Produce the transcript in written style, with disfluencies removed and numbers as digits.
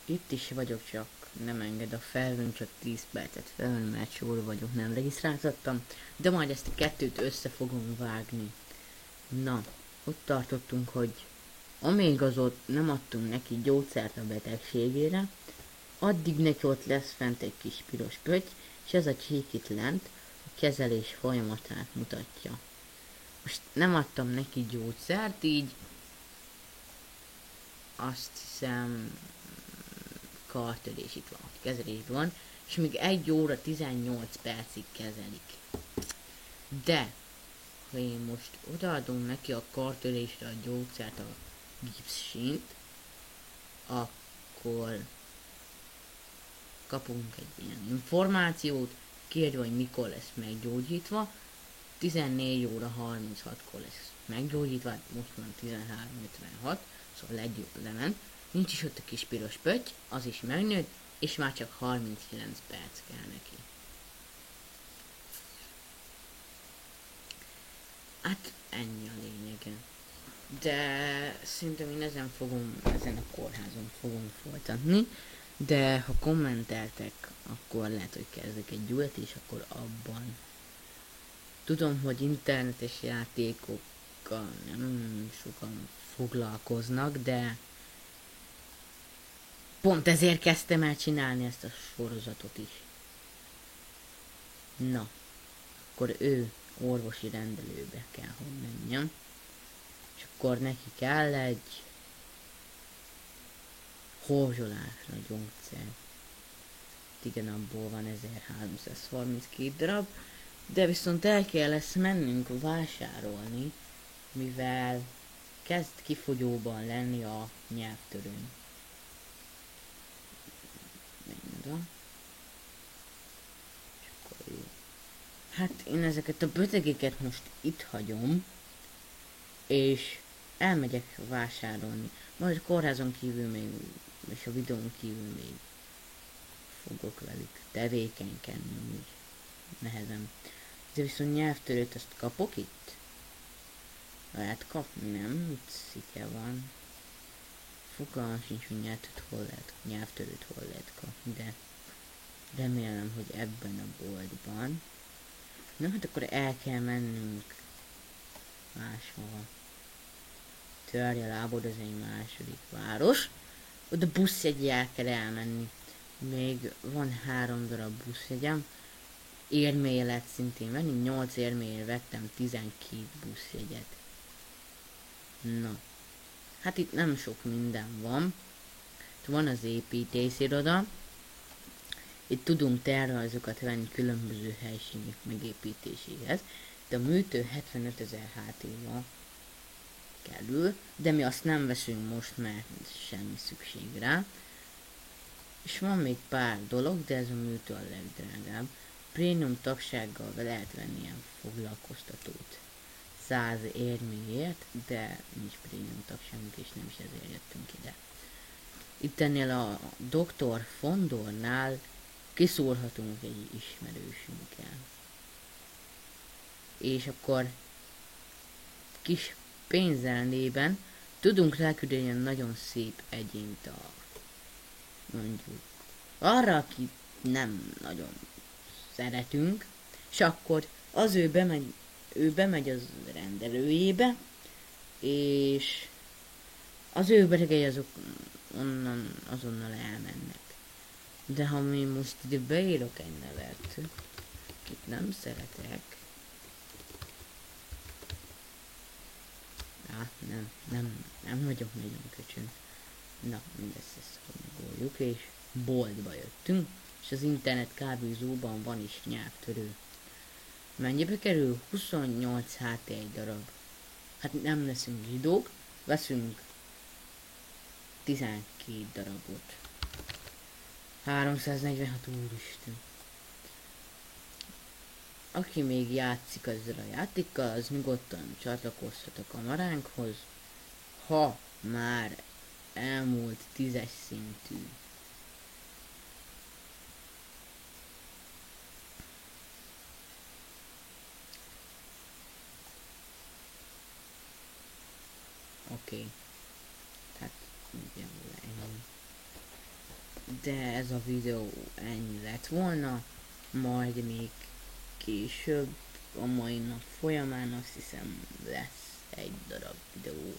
Itt is vagyok, csak nem enged a felvőn, csak 10 percet felvőn, mert sorra vagyok, nem regisztráltattam, de majd ezt a kettőt össze fogom vágni. Na, ott tartottunk, hogy amíg az ott nem adtunk neki gyógyszert a betegségére, addig neki ott lesz fent egy kis piros pötty, és ez a csík itt lent a kezelés folyamatát mutatja. Most nem adtam neki gyógyszert, így azt hiszem kartörés itt van, kezelés van, és még 1 óra 18 percig kezelik. De, ha én most odaadom neki a kartörésre a gyógyszert, a gipszsint, akkor kapunk egy ilyen információt, kiírva, hogy mikor lesz meggyógyítva, 14 óra 36-kor lesz meggyógyítva, most van 13:56, szóval lement. Nincs is ott a kis piros pötty, az is megnőtt, és már csak 39 perc kell neki. Hát ennyi a lényege. De szerintem én ezen a kórházon fogom folytatni, de ha kommenteltek, akkor lehet, hogy kezdek egy újat, és akkor abban. Tudom, hogy internetes játékokkal nem sokan foglalkoznak, de pont ezért kezdtem el csinálni ezt a sorozatot is. Na, akkor ő orvosi rendelőbe kell, hogy menjem. És akkor neki kell egy horzsolásra gyógyszer. Igen, abból van 1332 darab, de viszont el kell ezt mennünk vásárolni, mivel kezd kifogyóban lenni a nyelvtörőn. Hát én ezeket a betegeket most itt hagyom, és elmegyek vásárolni. Majd a kórházon kívül még, és a videón kívül még fogok velük tevékenykedni, úgy nehezen. De viszont nyelvtörőt azt kapok itt? Lehet kapni, nem? Itt szike van. Fogalmam sincs, hogy nyelvtörőt hol lehet kapni, de remélem, hogy ebben a boltban. Na hát akkor el kell mennünk máshol. Törje lábod, az egy második város. Oda buszjeggyel kell elmenni. Még van 3 darab buszjegyem. Érméje lehet szintén venni, 8 érmélyre vettem 12 buszjegyet. Na, hát itt nem sok minden van. Itt van az építésziroda. Itt tudunk tervrajzokat venni különböző helységek megépítéséhez. De a műtő 75 000 HT-val kerül, de mi azt nem veszünk most, mert semmi szükség rá. És van még pár dolog, de ez a műtő a legdrágább. Prémium tagsággal lehet venni ilyen foglalkoztatót 100 érméért, de nincs prémium tagságunk, és nem is ezért jöttünk ide. Itt ennél a Dr. Fondornál kiszúrhatunk egy ismerősünkkel. És akkor kis pénzelnében tudunk ráküldeni ilyen nagyon szép egyént a mondjuk arra, akit nem nagyon szeretünk, és akkor az ő bemegy az rendelőjébe, és az ő betegei azok azonnal elmennek. De ha mi most ide beírok egy nevet, akit nem szeretek, nem vagyok nagyon köcsön. Na, mindezt ezt megoldjuk, és boltba jöttünk, és az internet kábítóban van is nyelvtörő. Mennyibe kerül? 28 HT egy darab. Hát nem leszünk zsidók, veszünk 12 darabot. 346, úristen. Aki még játszik ezzel a játékkal, az nyugodtan csatlakozhat a kamaránkhoz, ha már elmúlt 10-es szintű. Oké. Tehát nagyjából ennyi. de ez a videó ennyi lett volna, majd még később, a mai nap folyamán azt hiszem lesz egy darab videó.